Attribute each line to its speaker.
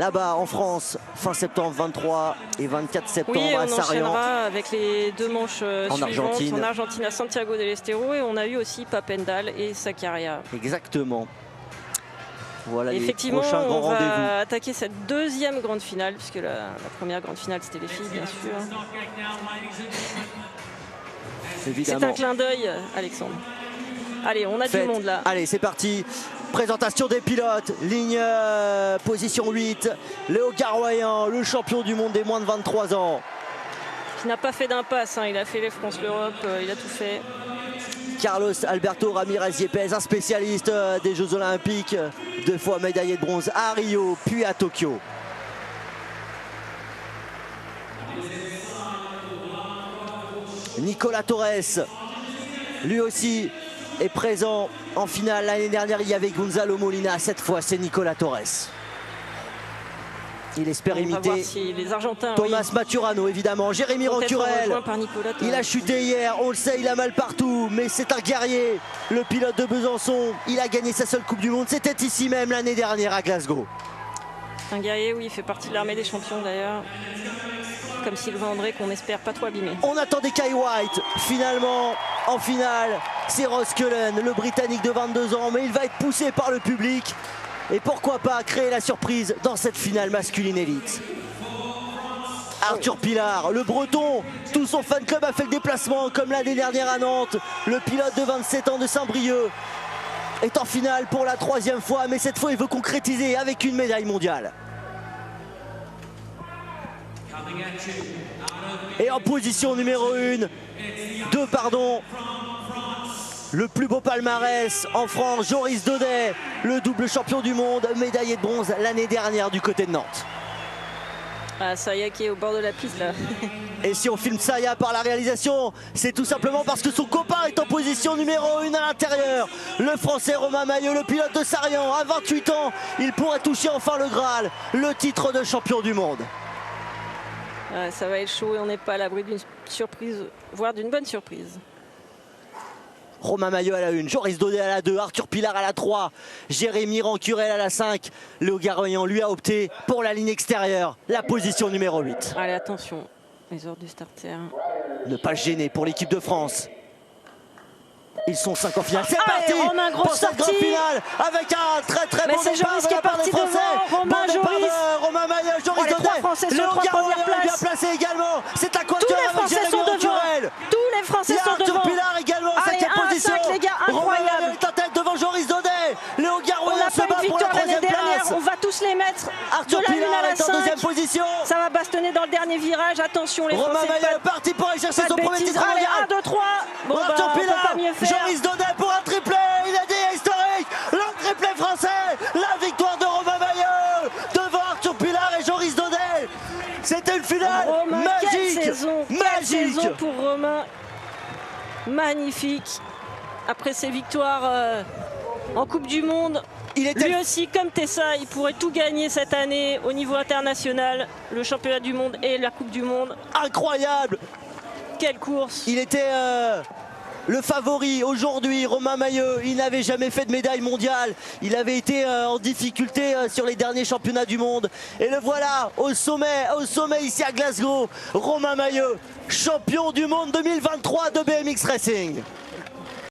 Speaker 1: Là-bas en France, fin septembre, 23 et 24 septembre
Speaker 2: oui,
Speaker 1: à
Speaker 2: on
Speaker 1: Sarrión.
Speaker 2: enchaînera avec les deux manches suivantes en Argentine à Santiago del Estero, et on a eu aussi Papendal et Sakarya.
Speaker 1: Exactement. Voilà
Speaker 2: effectivement,
Speaker 1: les prochains grands rendez-vous.
Speaker 2: On va attaquer cette deuxième grande finale, puisque la première grande finale c'était les filles, bien sûr. C'est un clin d'œil, Alexandre. Allez, on a du monde là.
Speaker 1: Allez, c'est parti. Présentation des pilotes. Ligne position 8. Léo Garoyan, le champion du monde des moins de 23 ans.
Speaker 2: Qui n'a pas fait d'impasse, hein. Il a fait les France-l'Europe, il a tout fait.
Speaker 1: Carlos Alberto Ramirez Yepes, un spécialiste des Jeux Olympiques, 2 fois médaillé de bronze à Rio, puis à Tokyo. Nicolas Torres, lui aussi, est présent en finale. L'année dernière, il y avait Gonzalo Molina. Cette fois, c'est Nicolas Torres. Il espère imiter
Speaker 2: si les Argentins,
Speaker 1: Thomas Maturano, évidemment. Jérémy Rancurel, il a chuté hier, on le sait, il a mal partout, mais c'est un guerrier. Le pilote de Besançon, il a gagné sa seule Coupe du Monde. C'était ici même l'année dernière à Glasgow.
Speaker 2: Un guerrier, oui, il fait partie de l'armée des champions d'ailleurs. Comme Sylvain André, qu'on espère pas trop abîmer.
Speaker 1: On attendait Kye Whyte, finalement, en finale, c'est Ross Cullen, le Britannique de 22 ans, mais il va être poussé par le public. Et pourquoi pas créer la surprise dans cette finale masculine élite. Arthur Pilar, le Breton, tout son fan club a fait le déplacement comme l'année dernière à Nantes. Le pilote de 27 ans de Saint-Brieuc est en finale pour la 3e fois, mais cette fois il veut concrétiser avec une médaille mondiale. Et en position numéro 2, pardon, le plus beau palmarès en France, Joris Daudet, le double champion du monde, médaillé de bronze l'année dernière du côté de Nantes.
Speaker 2: Ah, Saya qui est au bord de la piste là.
Speaker 1: Et si on filme Saya par la réalisation, c'est tout simplement parce que son copain est en position numéro 1 à l'intérieur. Le Français Romain Maillot, le pilote de Sarrión, à 28 ans, il pourrait toucher enfin le Graal, le titre de champion du monde.
Speaker 2: Ah, ça va être chaud et on n'est pas à l'abri d'une surprise, voire d'une bonne surprise.
Speaker 1: Romain Maillot à la 1, Joris Daudet à la 2, Arthur Pilar à la 3, Jérémy Rancurel à la 5. Léo Garoyan lui a opté pour la ligne extérieure, la position numéro 8.
Speaker 2: Allez, attention, les ordres du starter.
Speaker 1: Ne pas se gêner pour l'équipe de France. Ils sont 5 en finale. C'est parti pour cette grande finale avec un très bon départ de la part des Français.
Speaker 2: Romain Joris,
Speaker 1: Romain Maillot, Joris Daudet, Léo Garoyan bien placé également. C'est un quatuor avec Jérémy Rancurel.
Speaker 2: Tous les Français sont devant.
Speaker 1: Arthur Pilar également en 5e position.
Speaker 2: Les gars, incroyable.
Speaker 1: Est en tête devant Joris Daudet. Léo Garoyan se bat pour la 3e place.
Speaker 2: On va tous les mettre.
Speaker 1: Arthur Pilar est en 2e position.
Speaker 2: Ça va bastonner dans le dernier virage. Attention les Français.
Speaker 1: Romain Maillot est parti pour aller chercher son premier titre mondial.
Speaker 2: 1, 2, 3.
Speaker 1: Bon, Arthur Pilar, Joris Daudet pour un triplé. Il a dit historique. Le triplé français. La victoire de Romain Maillot devant Arthur Pilar et Joris Daudet. C'était une finale magique.
Speaker 2: Quelle saison pour Romain. Magnifique. Après ses victoires en Coupe du Monde, lui aussi comme Tessa, il pourrait tout gagner cette année au niveau international, le championnat du monde et la Coupe du Monde.
Speaker 1: Incroyable.
Speaker 2: Quelle course.
Speaker 1: Il était le favori aujourd'hui. Romain Maillot, il n'avait jamais fait de médaille mondiale. Il avait été en difficulté sur les derniers championnats du monde. Et le voilà au sommet ici à Glasgow. Romain Maillot, champion du monde 2023 de BMX Racing.